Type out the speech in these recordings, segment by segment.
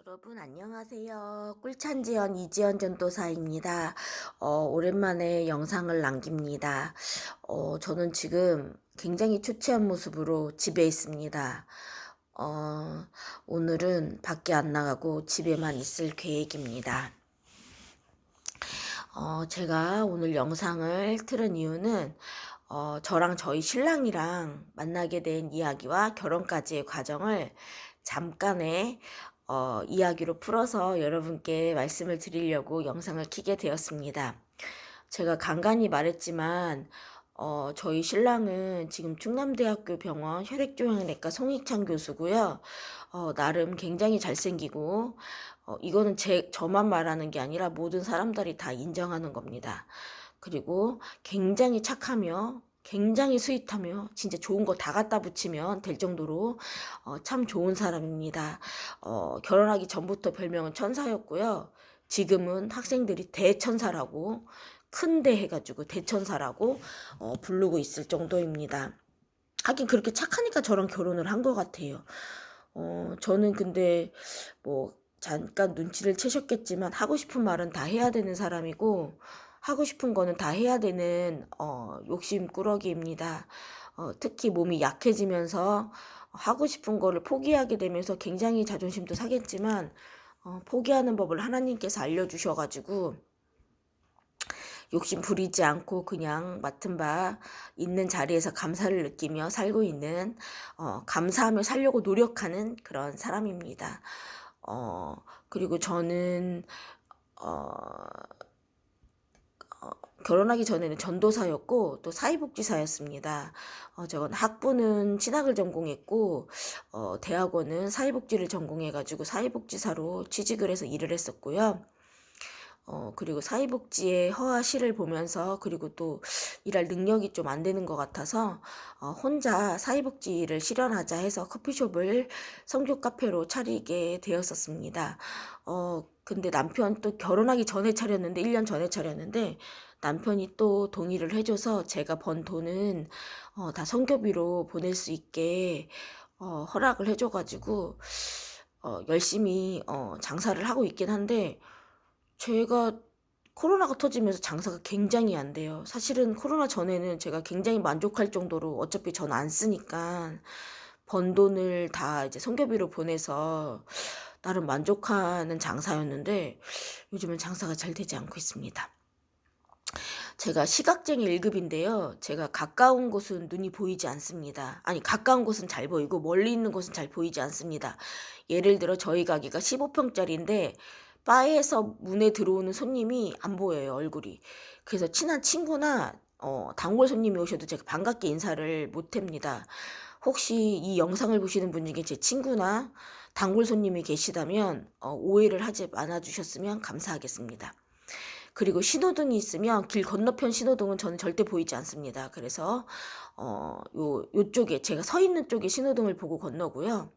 여러분 안녕하세요. 꿀찬지연 이지연 전도사입니다. 오랜만에 영상을 남깁니다. 저는 지금 굉장히 초췌한 모습으로 집에 있습니다. 어, 오늘은 밖에 안 나가고 집에만 있을 계획입니다. 제가 오늘 영상을 틀은 이유는 저랑 저희 신랑이랑 만나게 된 이야기와 결혼까지의 과정을 잠깐의 이야기로 풀어서 여러분께 말씀을 드리려고 영상을 켜게 되었습니다. 제가 간간히 말했지만 저희 신랑은 지금 충남대학교 병원 혈액종양내과 송익찬 교수고요. 나름 굉장히 잘생기고 이거는 저만 말하는 게 아니라 모든 사람들이 다 인정하는 겁니다. 그리고 굉장히 착하며 굉장히 스윗하며 진짜 좋은 거 다 갖다 붙이면 될 정도로 참 좋은 사람입니다. 결혼하기 전부터 별명은 천사였고요. 지금은 학생들이 대천사라고 큰대 해가지고 대천사라고 부르고 있을 정도입니다. 하긴 그렇게 착하니까 저랑 결혼을 한 것 같아요. 저는 근데 뭐 잠깐 눈치를 채셨겠지만 하고 싶은 말은 다 해야 되는 사람이고 하고 싶은 거는 다 해야 되는 욕심꾸러기입니다. 특히 몸이 약해지면서 하고 싶은 거를 포기하게 되면서 굉장히 자존심도 상했지만 포기하는 법을 하나님께서 알려주셔가지고 욕심 부리지 않고 그냥 맡은 바 있는 자리에서 감사를 느끼며 살고 있는 감사하며 살려고 노력하는 그런 사람입니다. 그리고 저는 어, 결혼하기 전에는 전도사였고 또 사회복지사였습니다. 저건 학부는 신학을 전공했고 대학원은 사회복지를 전공해가지고 사회복지사로 취직을 해서 일을 했었고요. 그리고 사회복지의 허와 시를 보면서 그리고 또 일할 능력이 좀 안 되는 것 같아서 혼자 사회복지 일을 실현하자 해서 커피숍을 성교 카페로 차리게 되었었습니다. 근데 남편 또 결혼하기 전에 차렸는데 1년 전에 차렸는데 남편이 또 동의를 해줘서 제가 번 돈은 다 성교비로 보낼 수 있게 허락을 해줘가지고 열심히 장사를 하고 있긴 한데 제가 코로나가 터지면서 장사가 굉장히 안 돼요. 사실은 코로나 전에는 제가 굉장히 만족할 정도로 어차피 전 안 쓰니까 번 돈을 다 이제 성교비로 보내서 나름 만족하는 장사였는데 요즘은 장사가 잘 되지 않고 있습니다. 제가 시각장애 1급인데요. 제가 가까운 곳은 눈이 보이지 않습니다. 아니, 가까운 곳은 잘 보이고 멀리 있는 곳은 잘 보이지 않습니다. 예를 들어 저희 가게가 15평짜리인데 바에서 문에 들어오는 손님이 안 보여요, 얼굴이. 그래서 친한 친구나 단골 손님이 오셔도 제가 반갑게 인사를 못 합니다. 혹시 이 영상을 보시는 분 중에 제 친구나 단골 손님이 계시다면 오해를 하지 말아 주셨으면 감사하겠습니다. 그리고 신호등이 있으면 길 건너편 신호등은 저는 절대 보이지 않습니다. 그래서 요쪽에 제가 서 있는 쪽에 신호등을 보고 건너고요.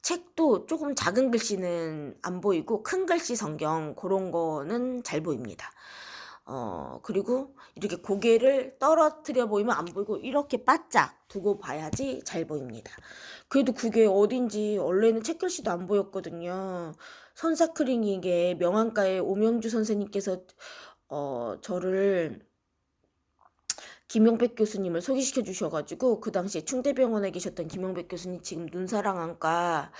책도 조금 작은 글씨는 안 보이고 큰 글씨 성경 그런 거는 잘 보입니다. 그리고 이렇게 고개를 떨어뜨려 보이면 안 보이고 이렇게 바짝 두고 봐야지 잘 보입니다. 그래도 그게 어딘지 원래는 책글씨도 안 보였거든요. 선사크리닉의 명안과의 오명주 선생님께서 저를 김용백 교수님을 소개시켜 주셔가지고 그 당시에 충대병원에 계셨던 김용백 교수님 지금 눈사랑안과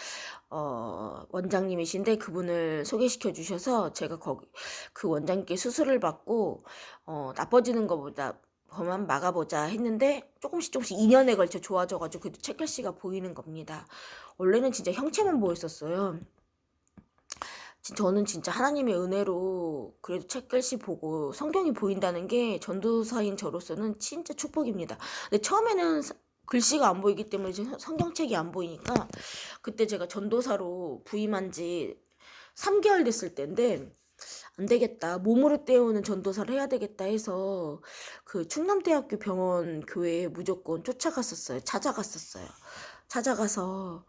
원장님이신데 그분을 소개시켜 주셔서 제가 그 원장님께 수술을 받고 나빠지는 것보다 그만 막아보자 했는데 조금씩 2년에 걸쳐 좋아져가지고 그래도 책글씨가 보이는 겁니다. 원래는 진짜 형체만 보였었어요. 저는 진짜 하나님의 은혜로 그래도 책글씨 보고 성경이 보인다는 게 전도사인 저로서는 진짜 축복입니다. 근데 처음에는 글씨가 안 보이기 때문에 성경책이 안 보이니까 그때 제가 전도사로 부임한 지 3개월 됐을 때인데 안 되겠다. 몸으로 때우는 전도사를 해야 되겠다 해서 그 충남대학교 병원 교회에 무조건 쫓아갔었어요. 찾아갔었어요. 찾아가서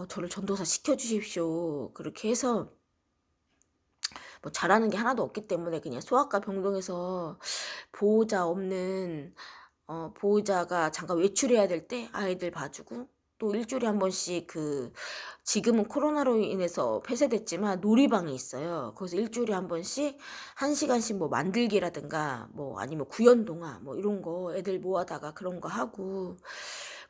저를 전도사 시켜주십시오. 그렇게 해서 뭐 잘하는 게 하나도 없기 때문에 그냥 소아과 병동에서 보호자 없는 보호자가 잠깐 외출해야 될 때 아이들 봐주고 또 일주일에 한 번씩 지금은 코로나로 인해서 폐쇄됐지만 놀이방이 있어요. 거기서 일주일에 한 번씩 1시간씩 뭐 만들기라든가 뭐 아니면 구연동화 뭐 이런 거 애들 모아다가 그런 거 하고,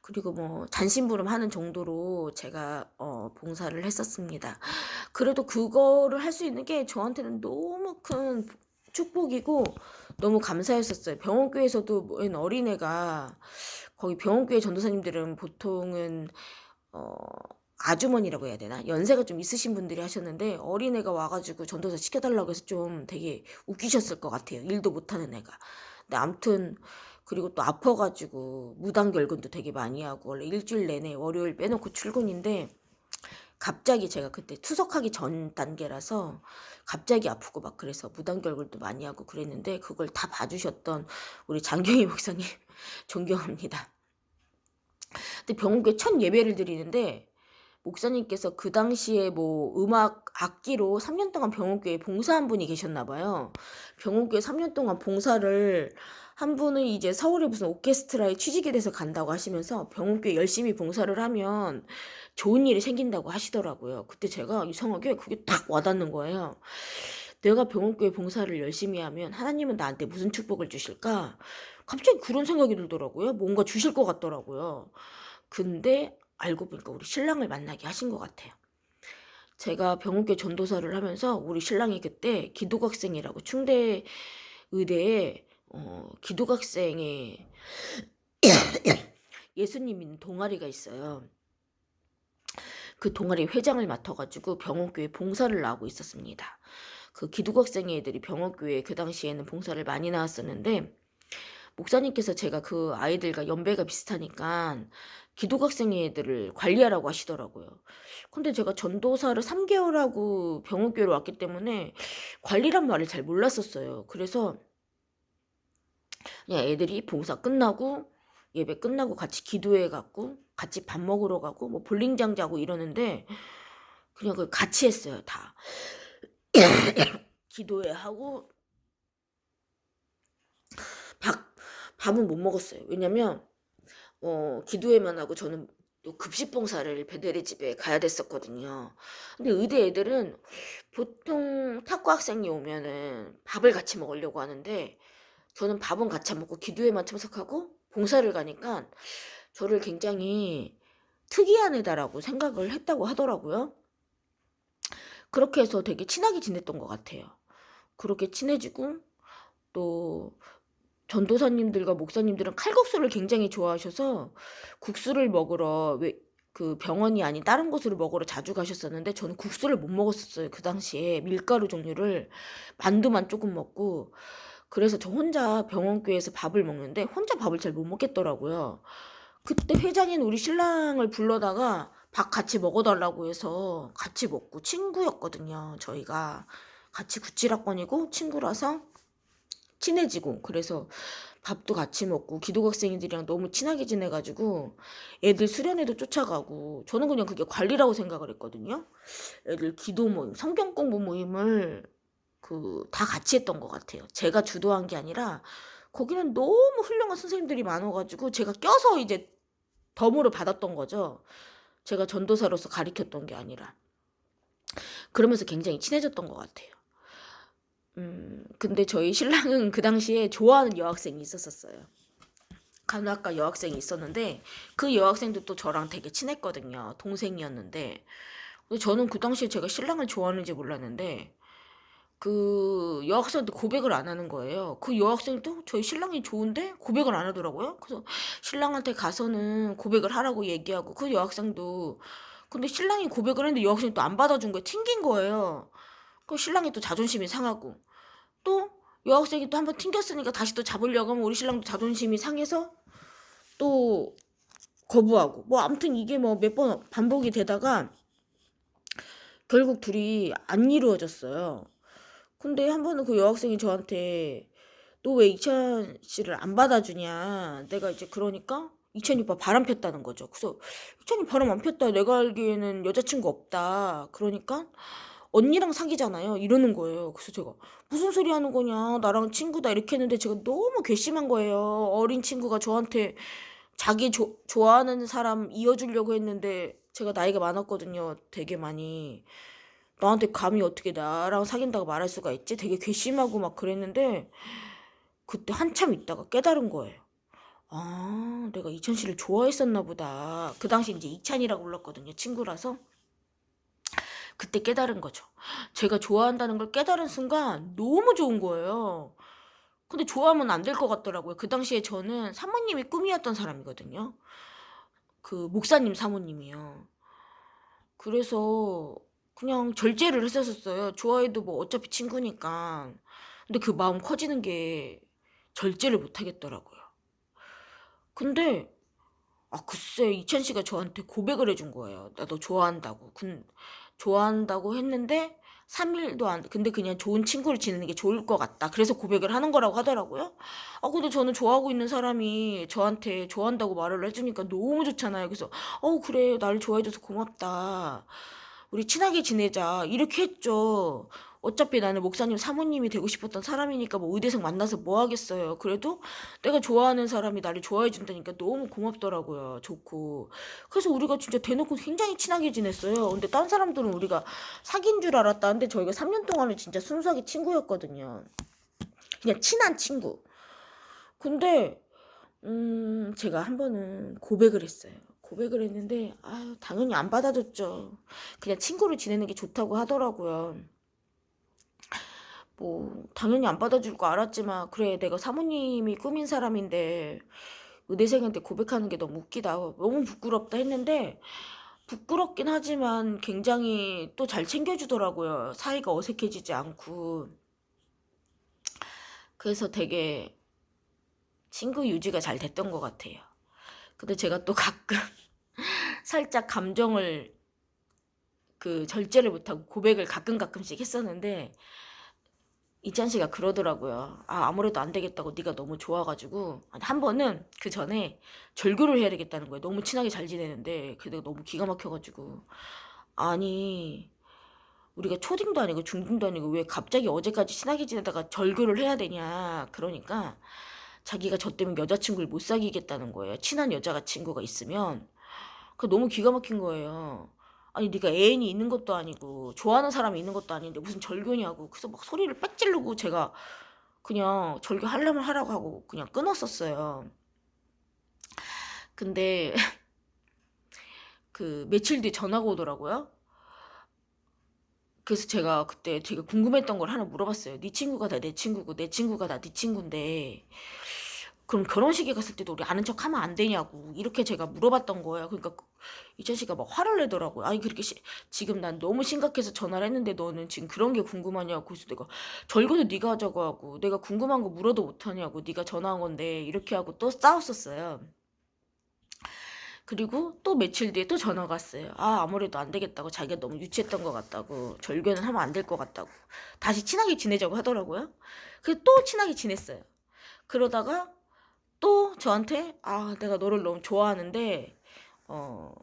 그리고 뭐 잔심부름 하는 정도로 제가 봉사를 했었습니다. 그래도 그거를 할 수 있는 게 저한테는 너무 큰 축복이고 너무 감사했었어요. 병원교회에서도 웬 어린애가, 거기 병원교회 전도사님들은 보통은 어 아주머니라고 해야 되나? 연세가 좀 있으신 분들이 하셨는데 어린애가 와가지고 전도사 시켜달라고 해서 좀 되게 웃기셨을 것 같아요. 일도 못하는 애가. 근데 암튼 그리고 또 아파가지고 무단결근도 되게 많이 하고, 원래 일주일 내내 월요일 빼놓고 출근인데 갑자기 제가 그때 투석하기 전 단계라서 갑자기 아프고 막 그래서 무단결근도 많이 하고 그랬는데 그걸 다 봐주셨던 우리 장경희 목사님 존경합니다. 근데 병원교회 첫 예배를 드리는데 목사님께서 그 당시에 뭐 음악 악기로 3년 동안 병원교회에 봉사한 분이 계셨나 봐요. 병원교회 3년 동안 봉사를 한 분은 이제 서울에 무슨 오케스트라에 취직이 돼서 간다고 하시면서 병원교회 열심히 봉사를 하면 좋은 일이 생긴다고 하시더라고요. 그때 제가 이상하게 그게 딱 와닿는 거예요. 내가 병원교회 봉사를 열심히 하면 하나님은 나한테 무슨 축복을 주실까? 갑자기 그런 생각이 들더라고요. 뭔가 주실 것 같더라고요. 근데 알고 보니까 우리 신랑을 만나게 하신 것 같아요. 제가 병원교회 전도사를 하면서 우리 신랑이 그때 기독학생이라고 충대 의대에 기독학생의 예수님 믿는 동아리가 있어요. 그 동아리 회장을 맡아가지고 병원교회 봉사를 나오고 있었습니다. 그 기독학생 애들이 병원교회 그 당시에는 봉사를 많이 나왔었는데 목사님께서 제가 그 아이들과 연배가 비슷하니까 기독학생 애들을 관리하라고 하시더라고요. 근데 제가 전도사를 3개월 하고 병원교회로 왔기 때문에 관리란 말을 잘 몰랐었어요. 그래서 그냥 애들이 봉사 끝나고 예배 끝나고 같이 기도회 갔고 같이 밥 먹으러 가고 뭐 볼링장 자고 이러는데 그냥 그걸 같이 했어요. 다 기도회 하고 밥은 못 먹었어요. 왜냐면 기도회만 하고 저는 또 급식 봉사를 배대리 집에 가야 됐었거든요. 근데 의대 애들은 보통 탁구 학생이 오면은 밥을 같이 먹으려고 하는데 저는 밥은 같이 안 먹고 기도회만 참석하고 봉사를 가니까 저를 굉장히 특이한 애다라고 생각을 했다고 하더라고요. 그렇게 해서 되게 친하게 지냈던 것 같아요. 그렇게 친해지고 또 전도사님들과 목사님들은 칼국수를 굉장히 좋아하셔서 국수를 먹으러 그 병원이 아닌 다른 곳으로 먹으러 자주 가셨었는데 저는 국수를 못 먹었었어요. 그 당시에 밀가루 종류를 만두만 조금 먹고, 그래서 저 혼자 병원교회에서 밥을 먹는데 혼자 밥을 잘 못 먹겠더라고요. 그때 회장인 우리 신랑을 불러다가 밥 같이 먹어달라고 해서 같이 먹고, 친구였거든요. 저희가 같이 97학번이고 친구라서 친해지고, 그래서 밥도 같이 먹고 기독학생들이랑 너무 친하게 지내가지고 애들 수련회도 쫓아가고, 저는 그냥 그게 관리라고 생각을 했거든요. 애들 기도 모임, 성경 공부 모임을 다 같이 했던 것 같아요. 제가 주도한 게 아니라 거기는 너무 훌륭한 선생님들이 많아가지고 제가 껴서 이제 덤으로 받았던 거죠. 제가 전도사로서 가르쳤던 게 아니라. 그러면서 굉장히 친해졌던 것 같아요. 근데 저희 신랑은 그 당시에 좋아하는 여학생이 있었어요. 간호학과 여학생이 있었는데 그 여학생도 또 저랑 되게 친했거든요. 동생이었는데. 근데 저는 그 당시에 제가 신랑을 좋아하는지 몰랐는데 그 여학생한테 고백을 안 하는 거예요. 그 여학생도 저희 신랑이 좋은데 고백을 안 하더라고요. 그래서 신랑한테 가서는 고백을 하라고 얘기하고, 그 여학생도 근데 신랑이 고백을 했는데 여학생이 또 안 받아준 거예요. 튕긴 거예요. 그 신랑이 또 자존심이 상하고, 또 여학생이 또 한번 튕겼으니까 다시 또 잡으려고 하면 우리 신랑도 자존심이 상해서 또 거부하고, 뭐 아무튼 이게 뭐 몇 번 반복이 되다가 결국 둘이 안 이루어졌어요. 근데 한 번은 그 여학생이 저한테 너 왜 이찬 씨를 안 받아주냐, 내가 이제 그러니까 이찬이 오빠 바람 폈다는 거죠. 그래서 이찬이 바람 안 폈다, 내가 알기에는 여자친구 없다, 그러니까 언니랑 사귀잖아요, 이러는 거예요. 그래서 제가 무슨 소리 하는 거냐, 나랑 친구다 이렇게 했는데 제가 너무 괘씸한 거예요. 어린 친구가 저한테 자기 좋아하는 사람 이어주려고 했는데 제가 나이가 많았거든요. 되게 많이. 나한테 감히 어떻게 나랑 사귄다고 말할 수가 있지? 되게 괘씸하고 막 그랬는데 그때 한참 있다가 깨달은 거예요. 아, 내가 이찬 씨를 좋아했었나 보다. 그 당시 이제 이찬이라고 불렀거든요. 친구라서. 그때 깨달은 거죠. 제가 좋아한다는 걸 깨달은 순간 너무 좋은 거예요. 근데 좋아하면 안 될 것 같더라고요. 그 당시에 저는 사모님이 꿈이었던 사람이거든요. 그 목사님 사모님이요. 그래서 그냥 절제를 했었어요. 좋아해도 뭐 어차피 친구니까. 근데 그 마음 커지는 게 절제를 못 하겠더라고요. 근데 글쎄 이찬 씨가 저한테 고백을 해준 거예요. 나 너 좋아한다고. 좋아한다고 했는데 3일도 안 근데 그냥 좋은 친구를 지내는 게 좋을 것 같다. 그래서 고백을 하는 거라고 하더라고요. 근데 저는 좋아하고 있는 사람이 저한테 좋아한다고 말을 해주니까 너무 좋잖아요. 그래서 그래 날 좋아해줘서 고맙다. 우리 친하게 지내자. 이렇게 했죠. 어차피 나는 목사님 사모님이 되고 싶었던 사람이니까 뭐 의대생 만나서 뭐 하겠어요. 그래도 내가 좋아하는 사람이 나를 좋아해 준다니까 너무 고맙더라고요. 좋고. 그래서 우리가 진짜 대놓고 굉장히 친하게 지냈어요. 근데 딴 사람들은 우리가 사귄 줄 알았다는데 저희가 3년 동안은 진짜 순수하게 친구였거든요. 그냥 친한 친구. 근데 제가 한 번은 고백을 했어요. 고백을 했는데 당연히 안 받아줬죠. 그냥 친구를 지내는 게 좋다고 하더라고요. 뭐 당연히 안 받아줄 거 알았지만 그래 내가 사모님이 꾸민 사람인데 의대생한테 고백하는 게 너무 웃기다. 너무 부끄럽다 했는데 부끄럽긴 하지만 굉장히 또 잘 챙겨주더라고요. 사이가 어색해지지 않고. 그래서 되게 친구 유지가 잘 됐던 것 같아요. 근데 제가 또 가끔 살짝 감정을 절제를 못하고 고백을 가끔씩 했었는데 이찬 씨가 그러더라고요. 아무래도 안 되겠다고 네가 너무 좋아가지고 한 번은 그 전에 절교를 해야 되겠다는 거예요. 너무 친하게 잘 지내는데 그게 너무 기가 막혀가지고 아니 우리가 초딩도 아니고 중딩도 아니고 왜 갑자기 어제까지 친하게 지내다가 절교를 해야 되냐. 그러니까 자기가 저 때문에 여자친구를 못 사귀겠다는 거예요. 친한 여자가 친구가 있으면. 그 너무 기가 막힌 거예요. 아니 네가 애인이 있는 것도 아니고 좋아하는 사람이 있는 것도 아닌데 무슨 절교냐고. 그래서 막 소리를 빽 지르고 제가 그냥 절교 하려면 하라고 하고 그냥 끊었었어요. 근데 그 며칠 뒤에 전화가 오더라고요. 그래서 제가 그때 되게 궁금했던 걸 하나 물어봤어요. 네 친구가 다 내 친구고 내 친구가 다 네 친구인데 그럼 결혼식에 갔을 때도 우리 아는 척 하면 안 되냐고 이렇게 제가 물어봤던 거예요. 그러니까 이찬 씨가 막 화를 내더라고요. 아니 그렇게 지금 난 너무 심각해서 전화를 했는데 너는 지금 그런 게 궁금하냐고. 그래서 내가 절거도 네가 하자고 하고 내가 궁금한 거 물어도 못하냐고 네가 전화한 건데 이렇게 하고 또 싸웠었어요. 그리고 또 며칠 뒤에 또 전화가 왔어요. 아무래도 안 되겠다고 자기가 너무 유치했던 것 같다고 절교는 하면 안 될 것 같다고 다시 친하게 지내자고 하더라고요. 그래서 또 친하게 지냈어요. 그러다가 또 저한테 내가 너를 너무 좋아하는데 어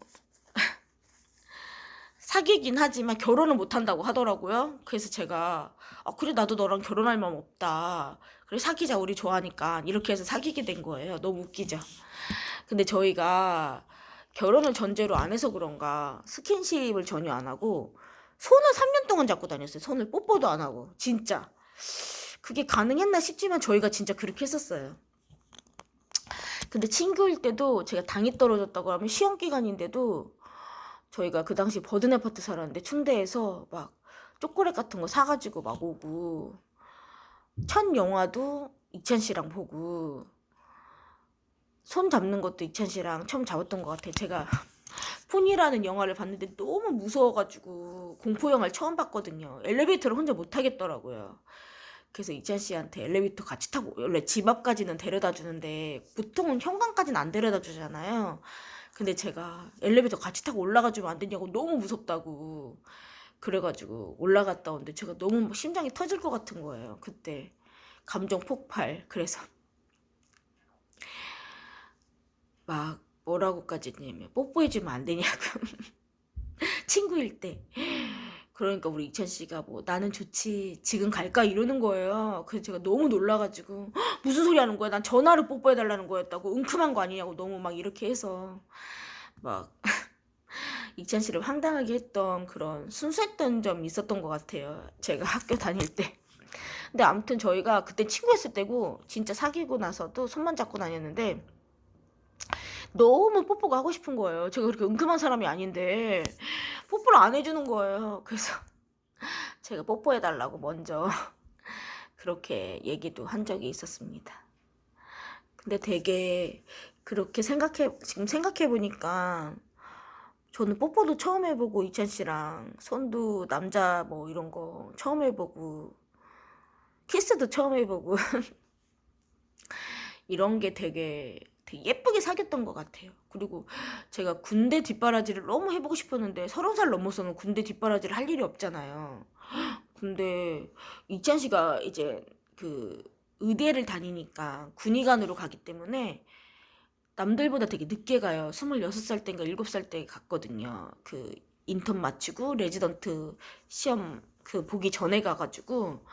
사귀긴 하지만 결혼은 못 한다고 하더라고요. 그래서 제가 그래 나도 너랑 결혼할 마음 없다. 그래 사귀자 우리 좋아하니까 이렇게 해서 사귀게 된 거예요. 너무 웃기죠. 근데 저희가 결혼을 전제로 안 해서 그런가 스킨십을 전혀 안 하고 손을 3년 동안 잡고 다녔어요. 손을 뽀뽀도 안 하고 진짜 그게 가능했나 싶지만 저희가 진짜 그렇게 했었어요. 근데 친구일 때도 제가 당이 떨어졌다고 하면 시험 기간인데도 저희가 그 당시 버든 아파트 살았는데 충대에서 막 초콜릿 같은 거 사가지고 막 오고 첫 영화도 이찬 씨랑 보고 손 잡는 것도 이찬 씨랑 처음 잡았던 것 같아요. 제가 폰이라는 영화를 봤는데 너무 무서워가지고 공포 영화를 처음 봤거든요. 엘리베이터를 혼자 못 타겠더라고요. 그래서 이찬 씨한테 엘리베이터 같이 타고 원래 집 앞까지는 데려다 주는데 보통은 현관까지는 안 데려다 주잖아요. 근데 제가 엘리베이터 같이 타고 올라가 주면 안 되냐고 너무 무섭다고 그래가지고 올라갔다 오는데 제가 너무 심장이 터질 것 같은 거예요. 그때 감정 폭발. 그래서 막 뭐라고까지 했냐면 뽀뽀해주면 안 되냐고 친구일 때 그러니까 우리 이찬 씨가 뭐 나는 좋지 지금 갈까 이러는 거예요. 그래서 제가 너무 놀라가지고 무슨 소리 하는 거야? 난 전화로 뽀뽀해달라는 거였다고. 웅큼한 거 아니냐고 너무 막 이렇게 해서 막 이찬 씨를 황당하게 했던 그런 순수했던 점이 있었던 것 같아요. 제가 학교 다닐 때. 근데 아무튼 저희가 그때 친구였을 때고 진짜 사귀고 나서도 손만 잡고 다녔는데 너무 뽀뽀가 하고 싶은 거예요. 제가 그렇게 은큼한 사람이 아닌데 뽀뽀를 안 해주는 거예요. 그래서 제가 뽀뽀해달라고 먼저 그렇게 얘기도 한 적이 있었습니다. 근데 되게 그렇게 지금 생각해보니까 저는 뽀뽀도 처음 해보고 이찬 씨랑 손도 남자 뭐 이런 거 처음 해보고 키스도 처음 해보고 이런 게 되게 예쁘게 사귀었던 것 같아요. 그리고 제가 군대 뒷바라지를 너무 해보고 싶었는데 30살 넘어서는 군대 뒷바라지를 할 일이 없잖아요. 근데 이찬 씨가 이제 그 의대를 다니니까 군의관으로 가기 때문에 남들보다 되게 늦게 가요. 26살 때인가 7살 때 갔거든요. 그 인턴 마치고 레지던트 시험 그 보기 전에 가가지고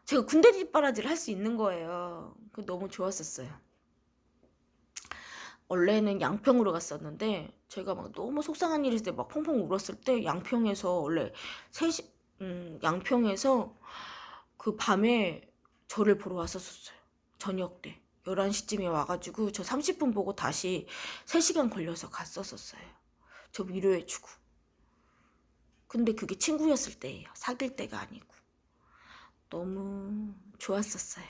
제가 군대 뒷바라지를 할 수 있는 거예요. 그 너무 좋았었어요. 원래는 양평으로 갔었는데 제가 막 너무 속상한 일이 있을 때 막 펑펑 울었을 때 양평에서 원래 셋이 양평에서 그 밤에 저를 보러 왔었어요. 저녁 때 11시쯤에 와가지고 저 30분 보고 다시 3시간 걸려서 갔었어요. 저 위로해주고. 근데 그게 친구였을 때예요. 사귈 때가 아니고. 너무 좋았었어요.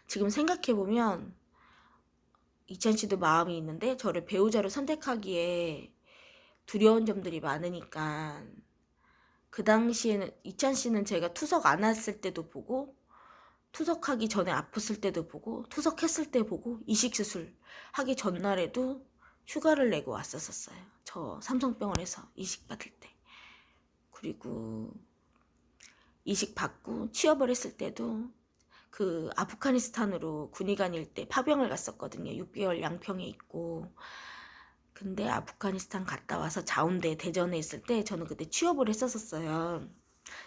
지금 생각해보면 이찬 씨도 마음이 있는데 저를 배우자로 선택하기에 두려운 점들이 많으니까 그 당시에는 이찬 씨는 제가 투석 안 했을 때도 보고 투석하기 전에 아팠을 때도 보고 투석했을 때 보고 이식수술 하기 전날에도 휴가를 내고 왔었어요. 저 삼성병원에서 이식 받을 때. 그리고 이식 받고 취업을 했을 때도 그 아프가니스탄으로 군의관일 때 파병을 갔었거든요. 6개월 양평에 있고. 근데 아프가니스탄 갔다 와서 자운대 대전에 있을 때 저는 그때 취업을 했었어요.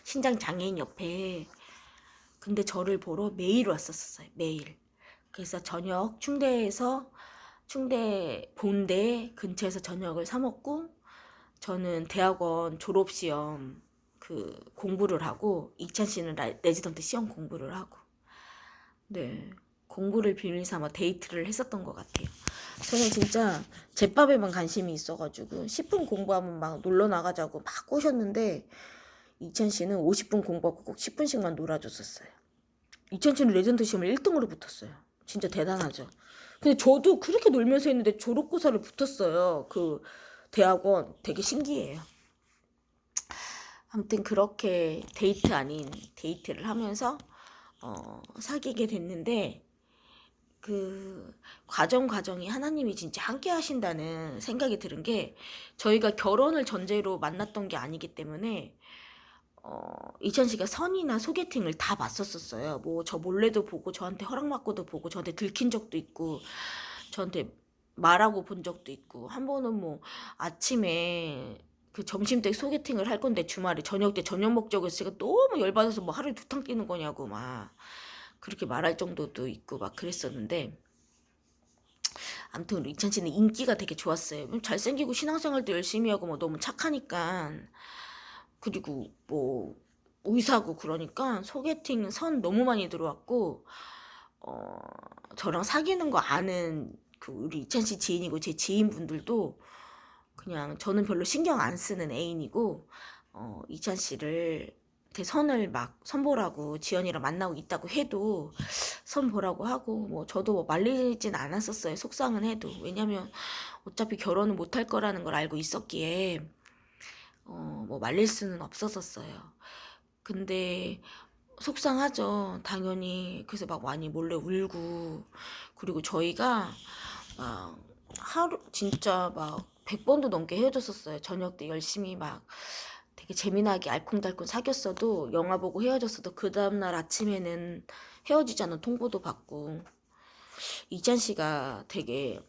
신장 장애인 옆에. 근데 저를 보러 매일 왔었어요. 매일. 그래서 저녁 충대 본대 근처에서 저녁을 사 먹고 저는 대학원 졸업시험 그 공부를 하고 이찬 씨는 레지던트 시험 공부를 하고 네 공부를 비밀 삼아 데이트를 했었던 것 같아요. 저는 진짜 제밥에만 관심이 있어가지고 10분 공부하면 막 놀러 나가자고 막 꼬셨는데 이찬 씨는 50분 공부하고 꼭 10분씩만 놀아줬었어요. 이찬 씨는 레전드 시험을 1등으로 붙었어요. 진짜 대단하죠. 근데 저도 그렇게 놀면서 했는데 졸업고사를 붙었어요. 그 대학원 되게 신기해요. 아무튼 그렇게 데이트 아닌 데이트를 하면서 사귀게 됐는데 그 과정이 하나님이 진짜 함께 하신다는 생각이 들은 게 저희가 결혼을 전제로 만났던 게 아니기 때문에 이찬 씨가 선이나 소개팅을 다 봤었어요. 뭐 저 몰래도 보고 저한테 허락받고도 보고 저한테 들킨 적도 있고 저한테 말하고 본 적도 있고 한 번은 뭐 아침에 그 점심 때 소개팅을 할 건데 주말에 저녁 때 저녁 먹자고 해서 제가 너무 열받아서 뭐 하루에 2탕 뛰는 거냐고 막 그렇게 말할 정도도 있고 막 그랬었는데 아무튼 우리 이찬 씨는 인기가 되게 좋았어요. 잘생기고 신앙생활도 열심히 하고 뭐 너무 착하니까 그리고 뭐 의사고 그러니까 소개팅 선 너무 많이 들어왔고 어 저랑 사귀는 거 아는 그 우리 이찬 씨 지인이고 제 지인분들도 그냥 저는 별로 신경 안 쓰는 애인이고 이찬 씨를 대 선을 막 선보라고 지연이랑 만나고 있다고 해도 선보라고 하고 뭐 저도 뭐 말리진 않았었어요. 속상은 해도 왜냐면 어차피 결혼은 못 할 거라는 걸 알고 있었기에 뭐 말릴 수는 없었었어요. 근데 속상하죠. 당연히. 그래서 막 많이 몰래 울고 그리고 저희가 막 하루 진짜 막 100번도 넘게 헤어졌었어요. 저녁 때 열심히 막 되게 재미나게 알콩달콩 사귀었어도 영화 보고 헤어졌어도 그 다음날 아침에는 헤어지자는 통보도 받고 이찬 씨가 되게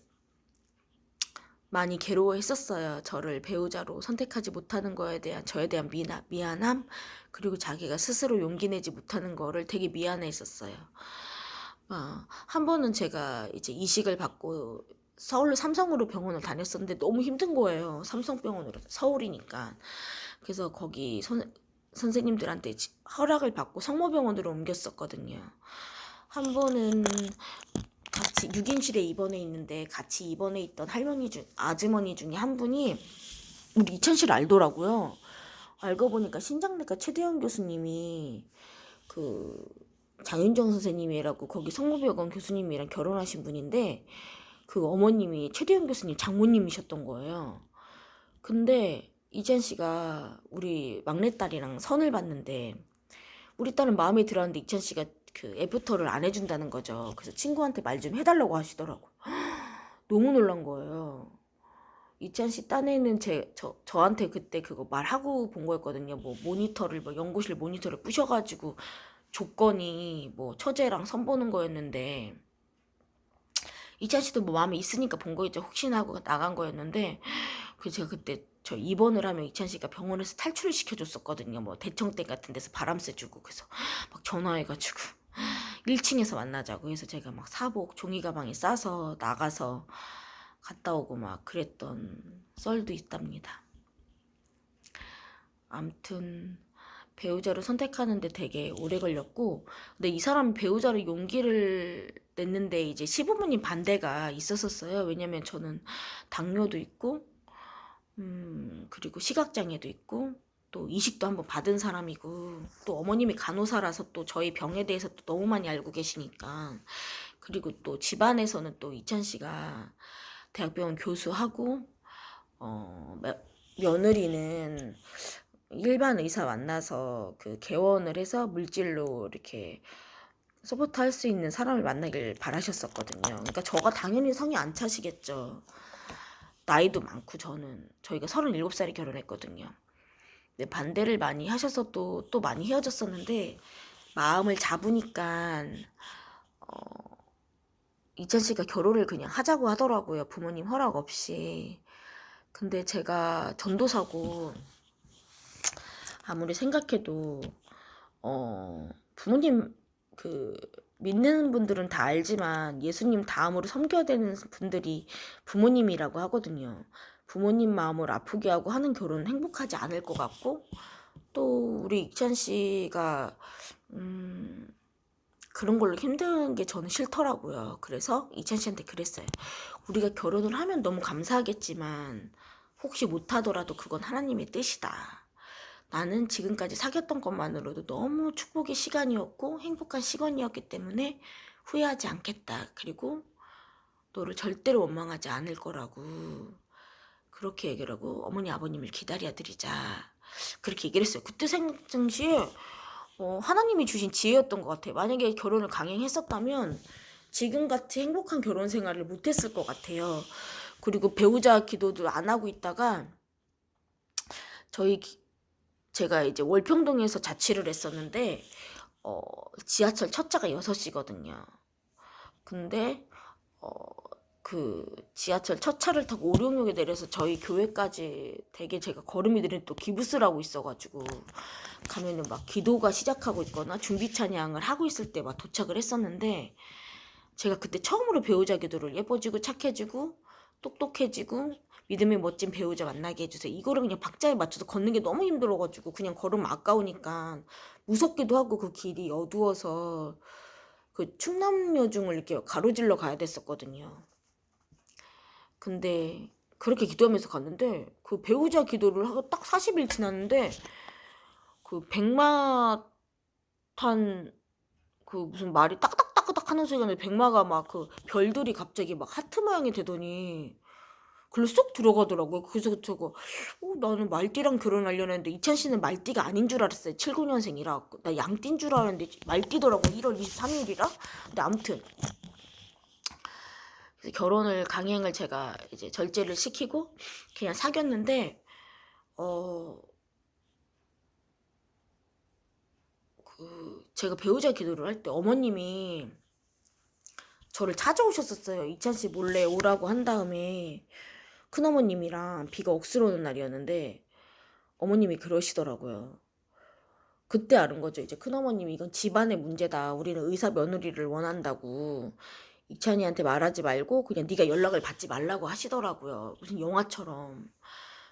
많이 괴로워했었어요. 저를 배우자로 선택하지 못하는 거에 대한 저에 대한 미안함, 그리고 자기가 스스로 용기 내지 못하는 거를 되게 미안해했었어요. 한 번은 제가 이제 이식을 받고 서울 삼성으로 병원을 다녔었는데 너무 힘든 거예요. 삼성병원으로 서울이니까. 그래서 거기 선생님들한테 허락을 받고 성모병원으로 옮겼었거든요. 한 번은 같이 6인실에 입원해 있는데 같이 입원해 있던 아주머니 중에 한 분이 우리 이천실 알더라고요. 알고 보니까 신장내과 최대원 교수님이 그 장윤정 선생님이라고 거기 성모병원 교수님이랑 결혼하신 분인데 그 어머님이 최대원 교수님 장모님이셨던 거예요. 근데 이찬 씨가 우리 막내딸이랑 선을 봤는데 우리 딸은 마음에 들었는데 이찬 씨가 그 애프터를 안 해준다는 거죠. 그래서 친구한테 말 좀 해달라고 하시더라고. 너무 놀란 거예요. 이찬 씨 딴에는 저한테 그때 그거 말하고 본 거였거든요. 뭐 모니터를, 뭐 연구실 모니터를 부셔가지고 조건이 뭐 처제랑 선보는 거였는데, 이찬 씨도 뭐 마음에 있으니까 본 거겠죠. 혹시나 하고 나간 거였는데, 그래서 제가 그때 저 입원을 하면 이찬 씨가 병원에서 탈출을 시켜줬었거든요. 뭐 대청댐 같은 데서 바람 쐬주고. 그래서 막 전화해가지고 1층에서 만나자고 해서 제가 막 사복 종이 가방에 싸서 나가서 갔다 오고 막 그랬던 썰도 있답니다. 암튼 배우자를 선택하는데 되게 오래 걸렸고, 근데 이 사람이 배우자를 용기를 냈는데 이제 시부모님 반대가 있었었어요. 왜냐면 저는 당뇨도 있고 그리고 시각장애도 있고 또 이식도 한번 받은 사람이고 또 어머님이 간호사라서 또 저희 병에 대해서 또 너무 많이 알고 계시니까, 그리고 또 집안에서는 또 이찬 씨가 대학병원 교수하고 며느리는 일반 의사 만나서 그 개원을 해서 물질로 이렇게 서포트 할 수 있는 사람을 만나길 바라셨었거든요. 그러니까 저가 당연히 성이 안 차시겠죠. 나이도 많고 저희가 37살에 결혼했거든요. 근데 반대를 많이 하셔서 또 많이 헤어졌었는데 마음을 잡으니까 이찬 씨가 결혼을 그냥 하자고 하더라고요. 부모님 허락 없이. 근데 제가 전도사고 아무리 생각해도 부모님 그 믿는 분들은 다 알지만 예수님 다음으로 섬겨야 되는 분들이 부모님이라고 하거든요. 부모님 마음을 아프게 하고 하는 결혼은 행복하지 않을 것 같고, 또 우리 익찬 씨가 그런 걸로 힘든 게 저는 싫더라고요. 그래서 이찬 씨한테 그랬어요. 우리가 결혼을 하면 너무 감사하겠지만 혹시 못하더라도 그건 하나님의 뜻이다. 나는 지금까지 사귀었던 것만으로도 너무 축복의 시간이었고 행복한 시간이었기 때문에 후회하지 않겠다. 그리고 너를 절대로 원망하지 않을 거라고 그렇게 얘기를 하고 어머니 아버님을 기다려 드리자. 그렇게 얘기를 했어요. 그때 당시에 하나님이 주신 지혜였던 것 같아요. 만약에 결혼을 강행했었다면 지금같이 행복한 결혼 생활을 못했을 것 같아요. 그리고 배우자 기도도 안 하고 있다가 제가 이제 월평동에서 자취를 했었는데 지하철 첫 차가 6시거든요. 근데 그 지하철 첫 차를 타고 오룡역에 내려서 저희 교회까지 되게 제가 걸음이 느린 또 기부스를 하고 있어가지고 가면은 막 기도가 시작하고 있거나 준비 찬양을 하고 있을 때 막 도착을 했었는데, 제가 그때 처음으로 배우자 기도를 예뻐지고 착해지고 똑똑해지고 믿음의 멋진 배우자 만나게 해주세요. 이거를 그냥 박자에 맞춰서 걷는 게 너무 힘들어가지고 그냥 걸으면 아까우니까 무섭기도 하고 그 길이 어두워서 그 충남여중을 이렇게 가로질러 가야 됐었거든요. 근데 그렇게 기도하면서 갔는데 그 배우자 기도를 하고 딱 40일 지났는데 그 백마탄 그 무슨 말이 딱딱딱딱 하는 소리가 나는데 백마가 막 그 별들이 갑자기 막 하트 모양이 되더니 글로 쏙 들어가더라고요. 그래서 저거 나는 말띠랑 결혼하려고 했는데 이찬 씨는 말띠가 아닌 줄 알았어요. 79년생이라. 나 양띠인 줄 알았는데 말띠더라고. 1월 23일이라. 근데 아무튼 그래서 결혼을 강행을 제가 이제 절제를 시키고 그냥 사귀었는데 제가 배우자 기도를 할 때 어머님이 저를 찾아오셨었어요. 이찬 씨 몰래 오라고 한 다음에. 큰어머님이랑 비가 억수로 오는 날이었는데 어머님이 그러시더라고요. 그때 아는 거죠. 이제 큰어머님이 이건 집안의 문제다. 우리는 의사 며느리를 원한다고. 이찬이한테 말하지 말고 그냥 네가 연락을 받지 말라고 하시더라고요. 무슨 영화처럼.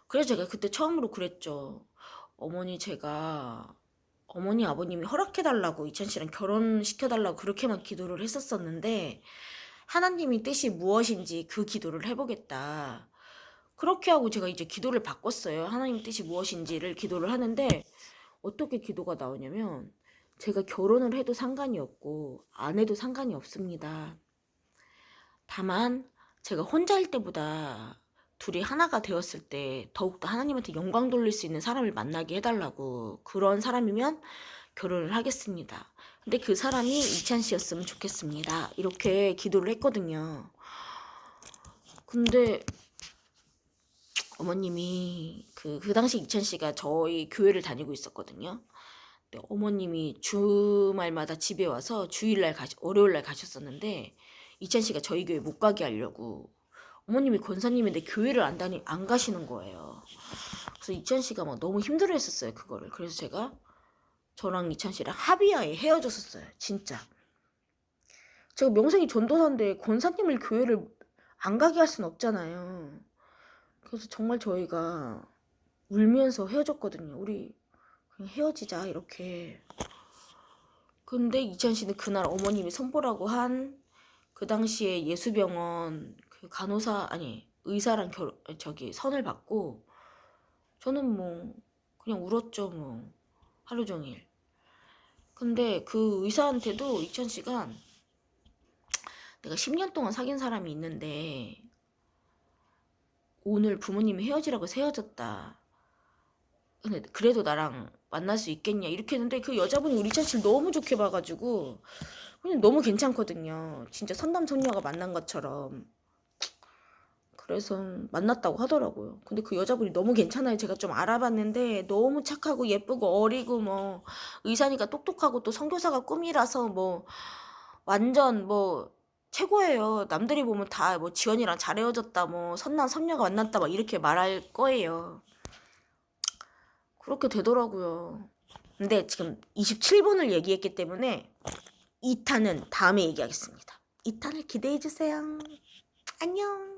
그래서 제가 그때 처음으로 그랬죠. 어머니 제가 어머니 아버님이 허락해달라고 이찬 씨랑 결혼시켜달라고 그렇게만 기도를 했었었는데 하나님의 뜻이 무엇인지 그 기도를 해보겠다. 그렇게 하고 제가 이제 기도를 바꿨어요. 하나님 뜻이 무엇인지를 기도를 하는데 어떻게 기도가 나오냐면 제가 결혼을 해도 상관이 없고 안 해도 상관이 없습니다. 다만 제가 혼자일 때보다 둘이 하나가 되었을 때 더욱더 하나님한테 영광 돌릴 수 있는 사람을 만나게 해달라고 그런 사람이면 결혼을 하겠습니다. 근데 그 사람이 이찬 씨였으면 좋겠습니다. 이렇게 기도를 했거든요. 근데 어머님이 그 당시 이찬 씨가 저희 교회를 다니고 있었거든요. 근데 어머님이 주말마다 집에 와서 월요일날 가셨었는데 이찬 씨가 저희 교회 못 가게 하려고 어머님이 권사님인데 교회를 안 가시는 거예요. 그래서 이찬 씨가 막 너무 힘들어 했었어요, 그거를. 그래서 제가 저랑 이찬 씨랑 합의하에 헤어졌었어요, 진짜. 제가 명색이 전도사인데 권사님을 교회를 안 가게 할 순 없잖아요. 그래서 정말 저희가 울면서 헤어졌거든요. 우리 그냥 헤어지자 이렇게. 근데 이찬 씨는 그날 어머님이 선보라고 한 그 당시에 예수병원 그 간호사 아니 의사랑 선을 받고 저는 뭐 그냥 울었죠 뭐 하루 종일. 근데 그 의사한테도 이찬 씨가 내가 10년 동안 사귄 사람이 있는데 오늘 부모님이 헤어지라고 헤어졌다. 근데 그래도 나랑 만날 수 있겠냐 이렇게 했는데 그 여자분이 우리 이찬 씨를 너무 좋게 봐가지고 그냥 너무 괜찮거든요. 진짜 선남선녀가 만난 것처럼. 그래서 만났다고 하더라고요. 근데 그 여자분이 너무 괜찮아요. 제가 좀 알아봤는데 너무 착하고 예쁘고 어리고 뭐 의사니까 똑똑하고 또 선교사가 꿈이라서 뭐 완전 뭐 최고예요. 남들이 보면 다 뭐 지연이랑 잘 헤어졌다 뭐 선남 선녀가 만났다 막 이렇게 말할 거예요. 그렇게 되더라고요. 근데 지금 27분을 얘기했기 때문에 2탄은 다음에 얘기하겠습니다. 2탄을 기대해주세요. 안녕.